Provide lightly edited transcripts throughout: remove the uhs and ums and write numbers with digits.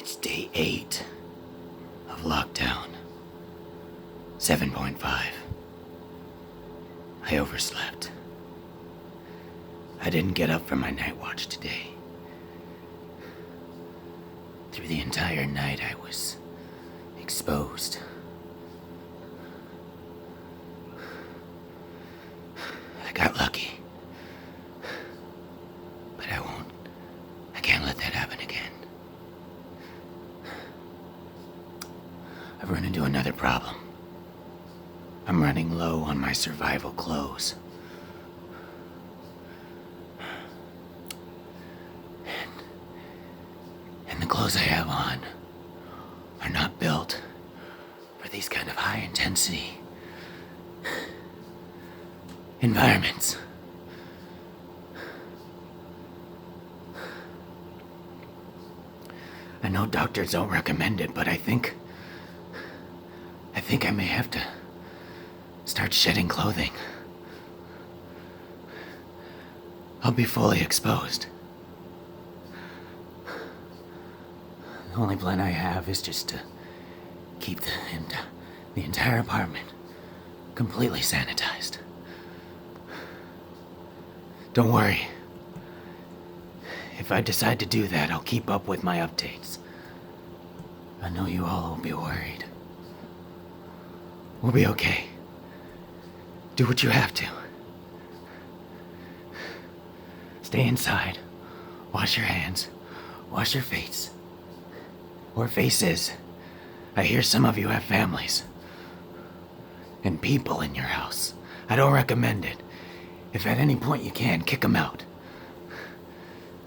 It's day 8 of lockdown. 7.5. I overslept. I didn't get up for my night watch today. Through the entire night, I was exposed. I got lucky. But I can't let that happen again. I've run into another problem. I'm running low on my survival clothes. And the clothes I have on are not built for these kind of high-intensity environments. I know doctors don't recommend it, but I think I may have to start shedding clothing. I'll be fully exposed. The only plan I have is just to keep the entire apartment completely sanitized. Don't worry. If I decide to do that, I'll keep up with my updates. I know you all will be worried. We'll be okay. Do what you have to. Stay inside. Wash your hands. Wash your face. Or faces. I hear some of you have families. And people in your house. I don't recommend it. If at any point you can, kick them out.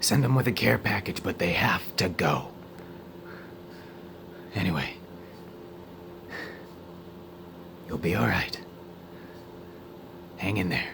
Send them with a care package, but they have to go. Anyway. You'll be all right. Hang in there.